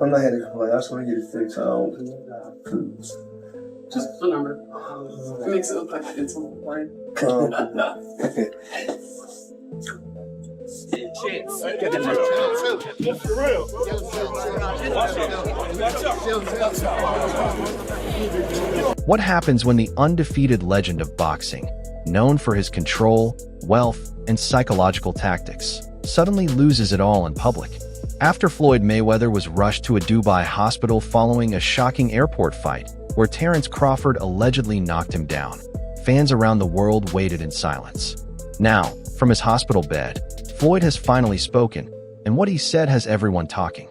I'm not here to complain. I just want to get it fixed. I don't. Just remember, it makes it look like it's on the line. What happens when the undefeated legend of boxing, known for his control, wealth, and psychological tactics, suddenly loses it all in public? After Floyd Mayweather was rushed to a Dubai hospital following a shocking airport fight where Terence Crawford allegedly knocked him down, fans around the world waited in silence. Now, from his hospital bed, Floyd has finally spoken, and what he said has everyone talking.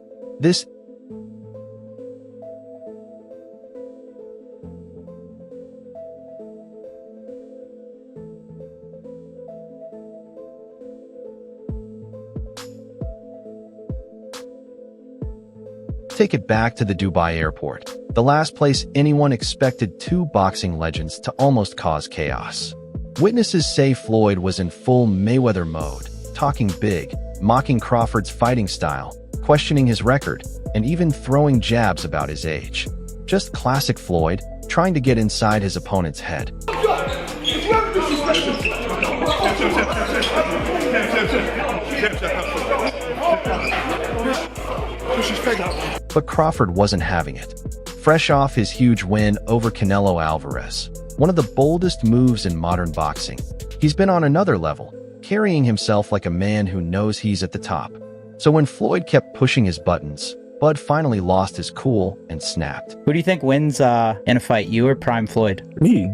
Take it back to the Dubai airport, the last place anyone expected two boxing legends to almost cause chaos. Witnesses say Floyd was in full Mayweather mode, talking big, mocking Crawford's fighting style, questioning his record, and even throwing jabs about his age. Just classic Floyd, trying to get inside his opponent's head. But Crawford wasn't having it. Fresh off his huge win over Canelo Alvarez, one of the boldest moves in modern boxing, he's been on another level, carrying himself like a man who knows he's at the top. So when Floyd kept pushing his buttons, Bud finally lost his cool and snapped. Who do you think wins in a fight, you or Prime Floyd? Me.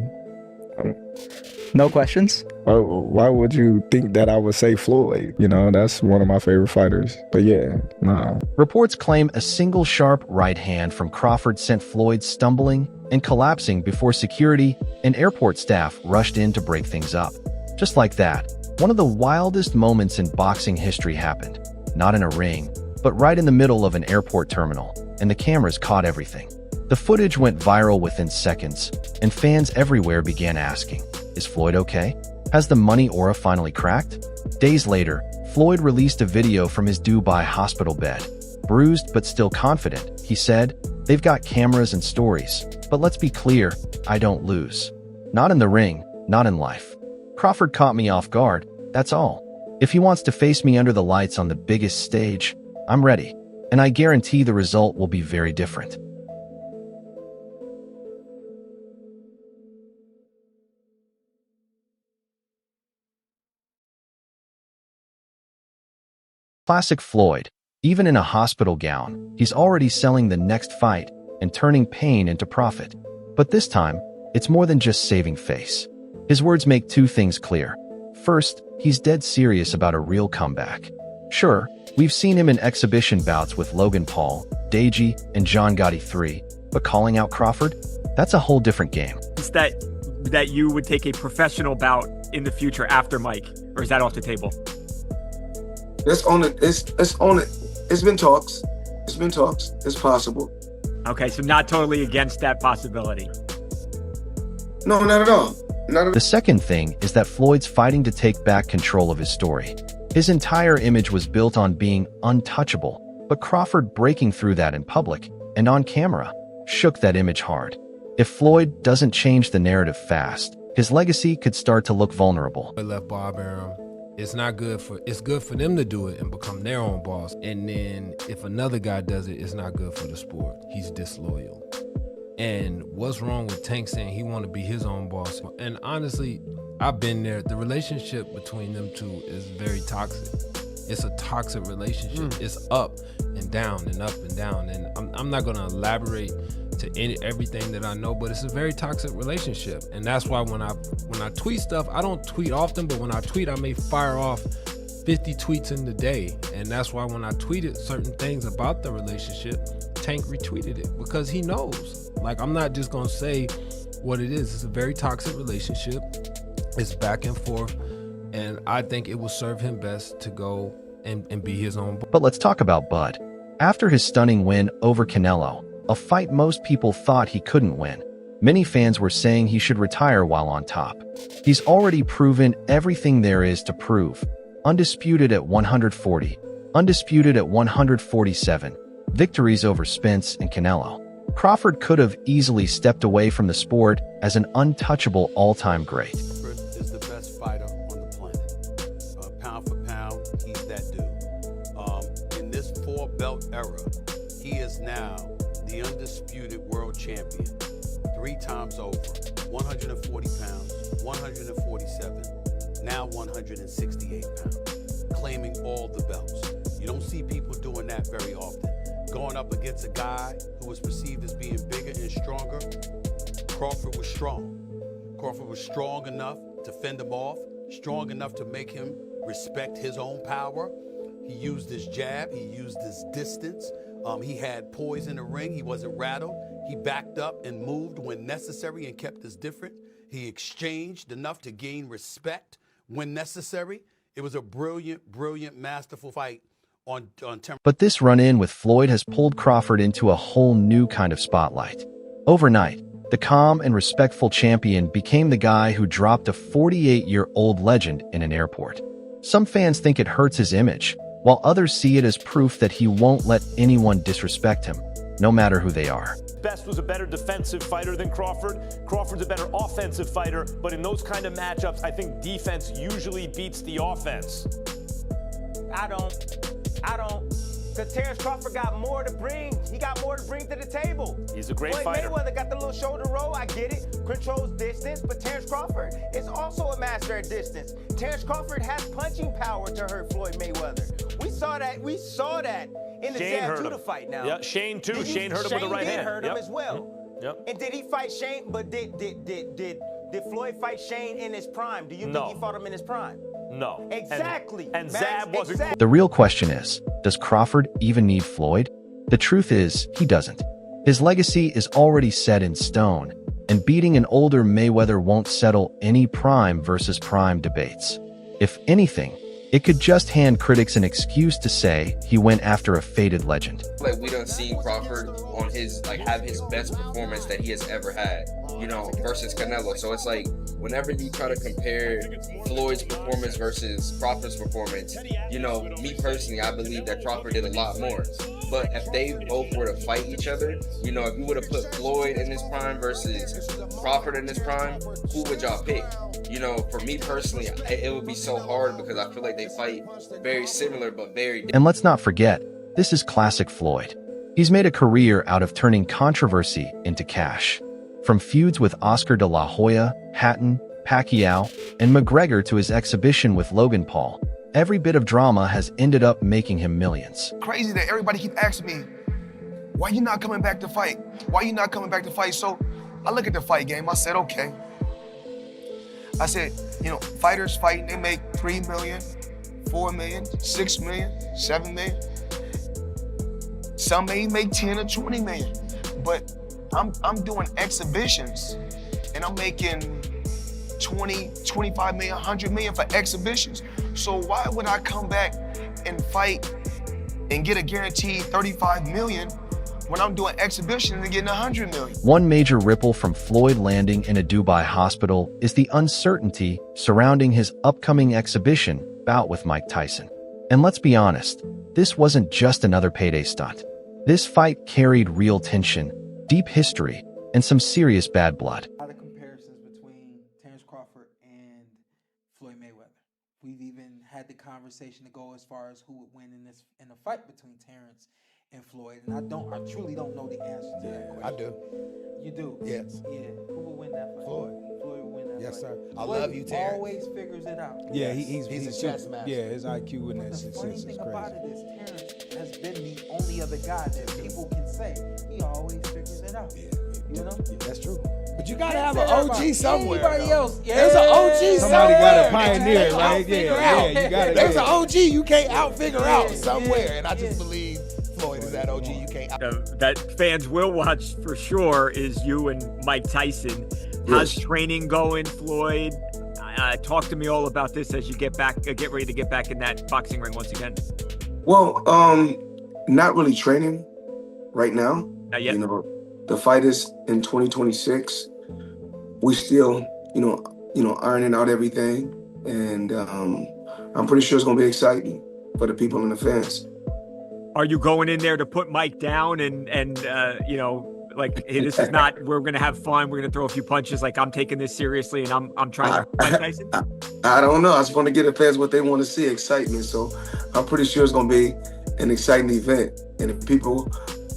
No questions? Why would you think that I would say Floyd? You know, that's one of my favorite fighters. But yeah, nah. Reports claim a single sharp right hand from Crawford sent Floyd stumbling and collapsing before security and airport staff rushed in to break things up. Just like that, one of the wildest moments in boxing history happened. Not in a ring, but right in the middle of an airport terminal, and the cameras caught everything. The footage went viral within seconds, and fans everywhere began asking, is Floyd okay? Has the money aura finally cracked? Days later, Floyd released a video from his Dubai hospital bed. Bruised but still confident, he said, "They've got cameras and stories, but let's be clear, I don't lose. Not in the ring, not in life. Crawford caught me off guard, that's all. If he wants to face me under the lights on the biggest stage, I'm ready, and I guarantee the result will be very different." Classic Floyd. Even in a hospital gown, he's already selling the next fight and turning pain into profit. But this time, it's more than just saving face. His words make two things clear. First, he's dead serious about a real comeback. Sure, we've seen him in exhibition bouts with Logan Paul, Deji, and John Gotti III, but calling out Crawford? That's a whole different game. Is that you would take a professional bout in the future after Mike, or is that off the table? Let's own it. Let's own it. It's been talks. It's been talks. It's possible. Okay, so not totally against that possibility. No, not at all. Not at The second thing is that Floyd's fighting to take back control of his story. His entire image was built on being untouchable, but Crawford breaking through that in public and on camera shook that image hard. If Floyd doesn't change the narrative fast, his legacy could start to look vulnerable. I left Bob Arum. It's good for them to do it and become their own boss. And then if another guy does it, it's not good for the sport. He's disloyal. And what's wrong with Tank saying he want to be his own boss? And honestly, I've been there. The relationship between them two is very toxic. It's a toxic relationship. It's up and down and up and down. And I'm not going to elaborate to everything that I know, but it's a very toxic relationship. And that's why when I tweet stuff, I don't tweet often, but when I tweet, I may fire off 50 tweets in the day. And that's why when I tweeted certain things about the relationship, Tank retweeted it because he knows. Like, I'm not just gonna say what it is. It's a very toxic relationship. It's back and forth. And I think it will serve him best to go and be his own boss. But let's talk about Bud. After his stunning win over Canelo, a fight most people thought he couldn't win, many fans were saying he should retire while on top. He's already proven everything there is to prove. Undisputed at 140, undisputed at 147, victories over Spence and Canelo. Crawford could have easily stepped away from the sport as an untouchable all-time great. Crawford is the best fighter on the planet. Pound for pound, he's that dude. In this 4-belt era, he is now the undisputed world champion 3 times over. 140 pounds, 147, now 168 pounds, claiming all the belts. You don't see people doing that very often. Going up against a guy who was perceived as being bigger and stronger, Crawford was strong. Crawford was strong enough to fend him off, strong enough to make him respect his own power. He used his jab, he used his distance. He had poise in the ring, he wasn't rattled. He backed up and moved when necessary and kept us different. He exchanged enough to gain respect when necessary. It was a brilliant, brilliant, masterful fight on temper. But this run-in with Floyd has pulled Crawford into a whole new kind of spotlight. Overnight, the calm and respectful champion became the guy who dropped a 48-year-old legend in an airport. Some fans think it hurts his image, while others see it as proof that he won't let anyone disrespect him, no matter who they are. Best was a better defensive fighter than Crawford. Crawford's a better offensive fighter, but in those kind of matchups, I think defense usually beats the offense. I don't. Because Terence Crawford got more to bring. He got more to bring to the table. He's a great Floyd fighter. Mayweather got the little shoulder roll. I get it. Controls distance, but Terence Crawford is also a master at distance. Terence Crawford has punching power to hurt Floyd Mayweather. We saw that in the Shane Zab hurt Judah him. fight now. Yeah, Shane too. Shane hurt him with the right hand. Shane did hurt him as well. Mm-hmm. Yep. And did he fight Shane? But did Floyd fight Shane in his prime? Do you think he fought him in his prime? No. Exactly. And Zab wasn't. Exactly. The real question is, does Crawford even need Floyd? The truth is, he doesn't. His legacy is already set in stone, and beating an older Mayweather won't settle any prime versus prime debates. If anything, it could just hand critics an excuse to say he went after a faded legend. Like, we done seen Crawford on his, have his best performance that he has ever had, versus Canelo. So it's like, whenever you try to compare Floyd's performance versus Crawford's performance, me personally, I believe that Crawford did a lot more. But if they both were to fight each other, if you would have put Floyd in his prime versus Crawford in his prime, who would y'all pick? For me personally, it would be so hard because I feel like they fight very similar but very different. And let's not forget, this is classic Floyd. He's made a career out of turning controversy into cash. From feuds with Oscar de la Hoya, Hatton, Pacquiao, and McGregor to his exhibition with Logan Paul, every bit of drama has ended up making him millions. Crazy that everybody keep asking me, why you not coming back to fight? Why you not coming back to fight? So I look at the fight game, I said, okay. I said, fighters fighting, they make 3 million, 4 million, 6 million, 7 million. Some may make 10 or 20 million, but I'm doing exhibitions and I'm making 20, 25 million, 100 million for exhibitions. So why would I come back and fight and get a guaranteed 35 million when I'm doing exhibitions and getting 100 million? One major ripple from Floyd landing in a Dubai hospital is the uncertainty surrounding his upcoming exhibition bout with Mike Tyson. And let's be honest, this wasn't just another payday stunt. This fight carried real tension, deep history, and some serious bad blood. A lot of comparisons between Terence Crawford and Floyd Mayweather. We've even had the conversation to go as far as who would win in a fight between Terence and Floyd, and I truly don't know the answer to that question. I do. You do? Yes. Yeah. Who will win that fight? Floyd. Floyd will win that Yes, fight. sir. I Floyd love you, Terrence. always figures it out. Yeah, he's a chess master. Yeah, his IQ in that The sense funny is thing crazy. about it is Terence has been the only other guy that people can say he always figures it out. You know? Yeah, that's true. But you gotta Can't have say an that OG about somewhere. Anybody though. else? Yeah. There's an OG Somebody somewhere. got a pioneer, that you right? can't outfigure Yeah, out. you gotta. There's yeah. an OG you can't outfigure out Yeah, somewhere, and I yeah. just believe Floyd is that OG you can't. That fans will watch for sure is you and Mike Tyson. How's training going, Floyd? Talk to me all about this as you get ready to get back in that boxing ring once again. Well, not really training right now. Not yet. The fight is in 2026. We still, ironing out everything, and I'm pretty sure it's gonna be exciting for the people and the fans. Are you going in there to put Mike down and you know, like, hey, this is not, we're going to have fun, we're going to throw a few punches, like I'm taking this seriously and I'm trying to fight Tyson? I don't know. I just want to give the fans what they want to see, excitement. So I'm pretty sure it's going to be an exciting event. And people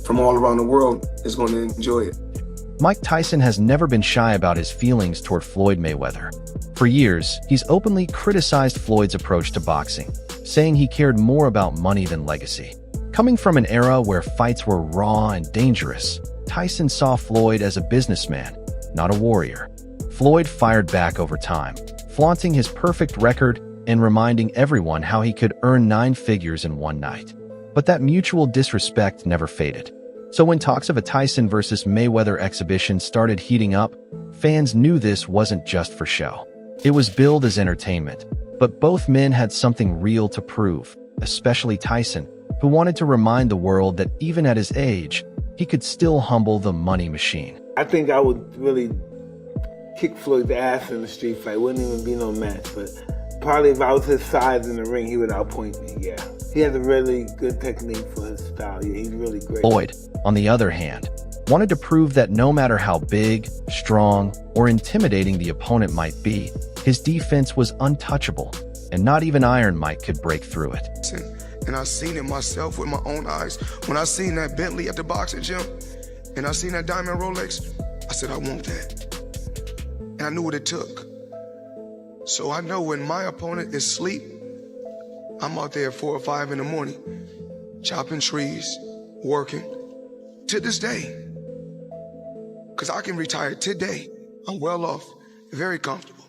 from all around the world is going to enjoy it. Mike Tyson has never been shy about his feelings toward Floyd Mayweather. For years, he's openly criticized Floyd's approach to boxing, saying he cared more about money than legacy. Coming from an era where fights were raw and dangerous, Tyson saw Floyd as a businessman, not a warrior. Floyd fired back over time, flaunting his perfect record and reminding everyone how he could earn 9 figures in one night. But that mutual disrespect never faded. So when talks of a Tyson versus Mayweather exhibition started heating up, fans knew this wasn't just for show. It was billed as entertainment, but both men had something real to prove, especially Tyson, who wanted to remind the world that even at his age, he could still humble the money machine. I think I would really kick Floyd's ass in the street fight. Wouldn't even be no match, but probably if I was his size in the ring, he would outpoint me, yeah. He has a really good technique for his style. Yeah, he's really great. Floyd, on the other hand, wanted to prove that no matter how big, strong, or intimidating the opponent might be, his defense was untouchable, and not even Iron Mike could break through it. And I seen it myself with my own eyes. When I seen that Bentley at the boxing gym, and I seen that diamond Rolex, I said, I want that. And I knew what it took. So I know when my opponent is asleep, I'm out there at 4 or 5 in the morning, chopping trees, working, to this day. Because I can retire today. I'm well off, very comfortable.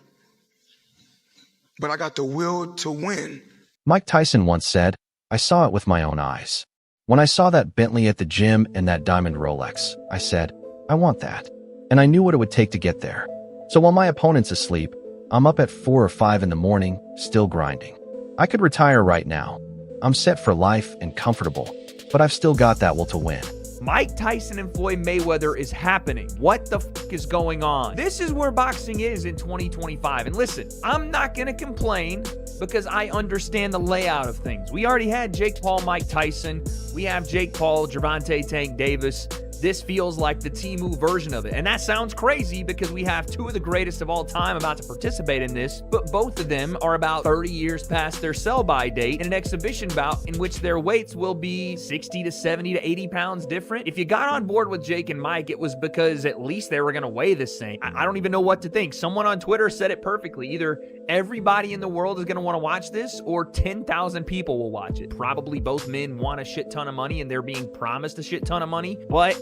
But I got the will to win. Mike Tyson once said, I saw it with my own eyes. When I saw that Bentley at the gym and that diamond Rolex, I said, I want that. And I knew what it would take to get there. So while my opponent's asleep, I'm up at 4 or 5 in the morning, still grinding. I could retire right now. I'm set for life and comfortable, but I've still got that will to win. Mike Tyson and Floyd Mayweather is happening. What the fuck is going on? This is where boxing is in 2025. And listen, I'm not going to complain because I understand the layout of things. We already had Jake Paul, Mike Tyson. We have Jake Paul, Gervonta Tank Davis. This feels like the Temu version of it. And that sounds crazy because we have 2 of the greatest of all time about to participate in this, but both of them are about 30 years past their sell-by date in an exhibition bout in which their weights will be 60 to 70 to 80 pounds different. If you got on board with Jake and Mike, it was because at least they were going to weigh the same. I don't even know what to think. Someone on Twitter said it perfectly. Either everybody in the world is going to want to watch this or 10,000 people will watch it. Probably both men want a shit ton of money and they're being promised a shit ton of money, but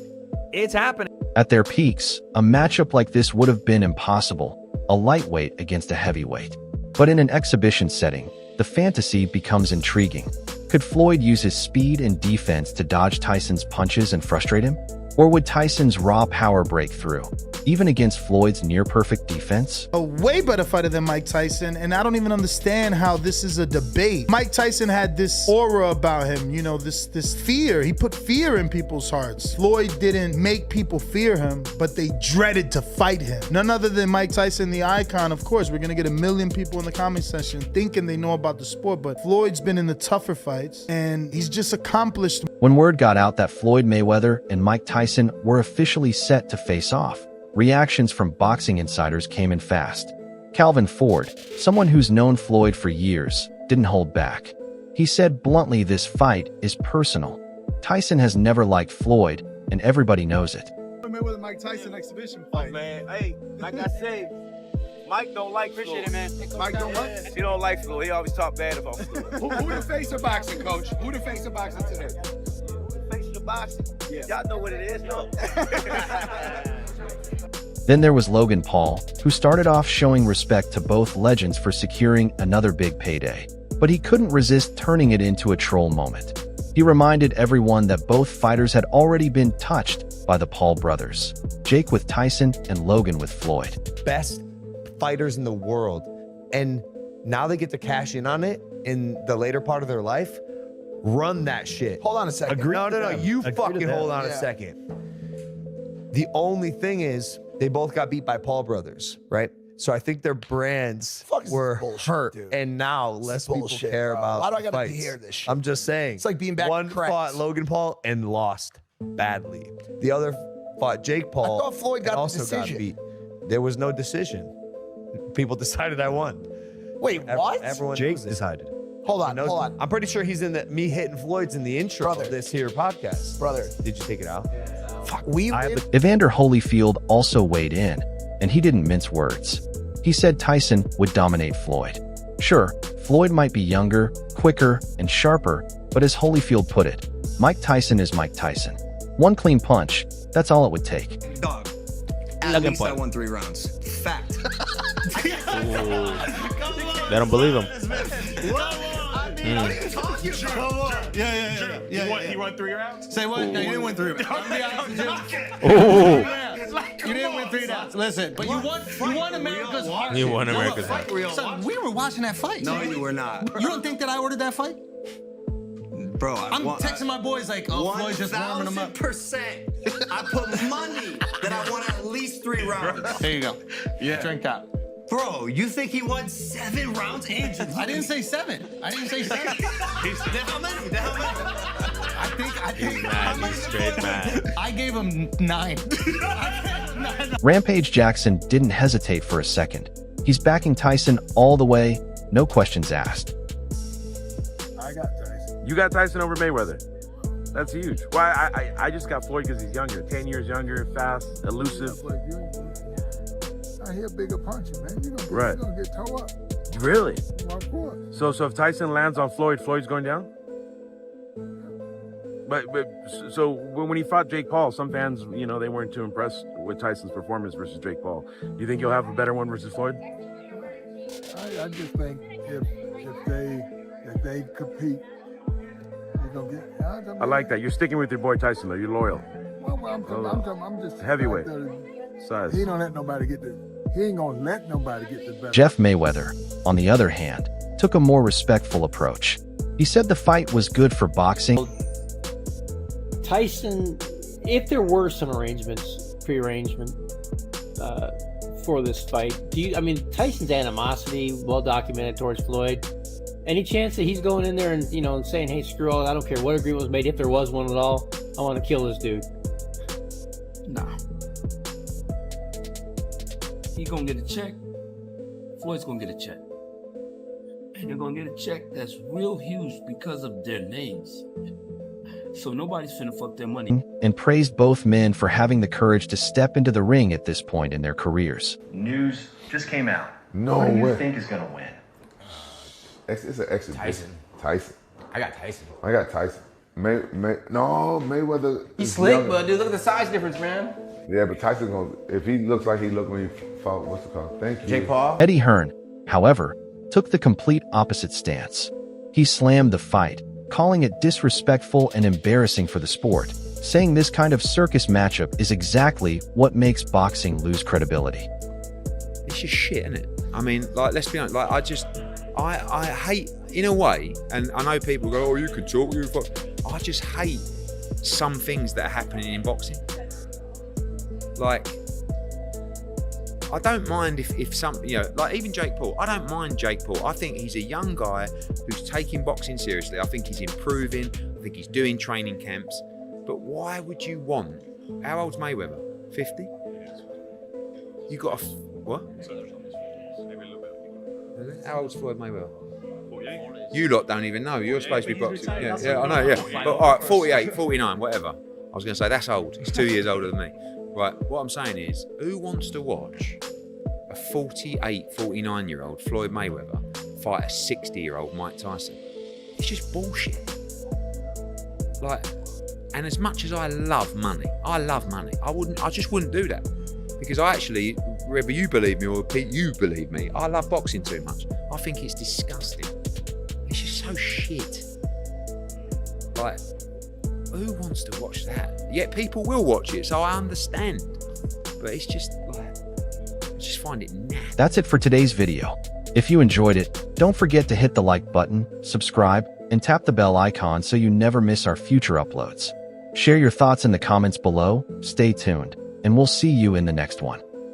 it's happening. At their peaks, a matchup like this would have been impossible, a lightweight against a heavyweight. But in an exhibition setting, the fantasy becomes intriguing. Could Floyd use his speed and defense to dodge Tyson's punches and frustrate him? Or would Tyson's raw power break through, even against Floyd's near-perfect defense? A way better fighter than Mike Tyson, and I don't even understand how this is a debate. Mike Tyson had this aura about him, you know, this fear. He put fear in people's hearts. Floyd didn't make people fear him, but they dreaded to fight him. None other than Mike Tyson, the icon. Of course, we're gonna get 1 million people in the comment section thinking they know about the sport, but Floyd's been in the tougher fights, and he's just accomplished. When word got out that Floyd Mayweather and Mike Tyson were officially set to face off, reactions from boxing insiders came in fast. Calvin Ford, someone who's known Floyd for years, didn't hold back. He said bluntly this fight is personal. Tyson has never liked Floyd, and everybody knows it. Mayweather Mike Tyson exhibition fight. Oh, man, hey, like I say, Mike don't like Floyd. Appreciate it, man. Mike don't like? He don't like Floyd. He always talk bad about Floyd. Who the face of boxing, coach? Who the face of boxing today? Face of the boxing? Yeah. Y'all know what it is, no? Then there was Logan Paul, who started off showing respect to both legends for securing another big payday. But he couldn't resist turning it into a troll moment. He reminded everyone that both fighters had already been touched by the Paul brothers, Jake with Tyson and Logan with Floyd. Best fighters in the world, and now they get to cash in on it in the later part of their life. Run that shit. Hold on a second. No, you fucking hold on a second. The only thing is, they both got beat by Paul brothers, right? So I think their brands were hurt, and now less people care about Why do I gotta fights. hear this shit? I'm just saying. It's like being back One in cracks. fought Logan Paul and lost badly. The other fought Jake Paul. I thought Floyd got and the also decision. got beat. There was no decision. People decided I won. Wait, what? Everyone Jake knows it. decided. Hold on, hold on. I'm pretty sure he's in the me hitting Floyd's in the intro of this here podcast. Brother. Did you take it out? Fuck, we live. Evander Holyfield also weighed in, and he didn't mince words. He said Tyson would dominate Floyd. Sure, Floyd might be younger, quicker, and sharper, but as Holyfield put it, Mike Tyson is Mike Tyson. One clean punch, that's all it would take. Dog. At least I won 3 rounds. Fact. They don't believe him. He won 3 rounds? Say what? No, you didn't win 3 rounds. You didn't win 3 rounds. Listen, but you won America's heart. You won America's heart. Son, we were watching that fight. No, you were not. You don't think that I ordered that fight? Bro, I'm texting my boys like, oh, Floyd's just warming them up. 1000%. I put money that I won at least 3 rounds. There you go. Yeah. Drink that. Bro, you think he won 7 rounds? I didn't say 7. I didn't say 7. Then how many? I think. He's mad. He's straight mad. I gave him 9. Rampage Jackson didn't hesitate for a second. He's backing Tyson all the way, no questions asked. I got Tyson. You got Tyson over Mayweather. That's huge. Why? I just got Floyd because he's younger, 10 years younger, fast, elusive. I hear bigger punching, man. You're gonna get toe up. Really? Well, of course. So if Tyson lands on Floyd, Floyd's going down? But so when he fought Jake Paul, some fans, they weren't too impressed with Tyson's performance versus Jake Paul. Do you think you'll have a better one versus Floyd? I just think if they compete, you're gonna get. I like that. You're sticking with your boy Tyson, though. You're loyal. Well, I'm just heavyweight size. He don't let nobody get the. He ain't gonna let nobody get the better. Jeff Mayweather, on the other hand, took a more respectful approach. He said the fight was good for boxing. Tyson, if there were some pre-arrangement for this fight, Tyson's animosity, well documented towards Floyd. Any chance that he's going in there and saying, "Hey, screw all, I don't care what agreement was made, if there was one at all, I want to kill this dude"? Nah. He gonna get a check. Floyd's gonna get a check. And they're gonna get a check that's real huge because of their names. So nobody's finna fuck their money. And praised both men for having the courage to step into the ring at this point in their careers. News just came out. No Who do you way. think is gonna win? It's an exhibition. Tyson. I got Tyson. I got Tyson. Mayweather. He's is slick, younger. but dude, look at the size difference, man. Yeah, but Tyson gonna, if he looks like he looked when he fought, what's it called? Thank you. Jake Paul? Eddie Hearn, however, took the complete opposite stance. He slammed the fight, calling it disrespectful and embarrassing for the sport, saying this kind of circus matchup is exactly what makes boxing lose credibility. It's just shit, isn't it? I mean, let's be honest, I hate, in a way, and I know people go, oh, you can talk, I just hate some things that are happening in boxing. I don't mind if some, even Jake Paul, I don't mind Jake Paul. I think he's a young guy who's taking boxing seriously. I think he's improving. I think he's doing training camps. But why would you want, how old's Mayweather? 50? You got what? How old's Floyd Mayweather? You lot don't even know. You're supposed to be boxing. Yeah, I know, yeah. But all right, 48, 49, whatever. I was going to say, that's old. He's 2 years older than me. Right, what I'm saying is, who wants to watch a 48, 49-year-old Floyd Mayweather fight a 60-year-old Mike Tyson? It's just bullshit. And as much as I love money, I just wouldn't do that. Because I actually, whether you believe me or Pete, you believe me, I love boxing too much. I think it's disgusting. It's just so shit. Who wants to watch that? Yet people will watch it, so I understand. But it's just I just find it naff. That's it for today's video. If you enjoyed it, don't forget to hit the like button, subscribe, and tap the bell icon so you never miss our future uploads. Share your thoughts in the comments below, stay tuned, and we'll see you in the next one.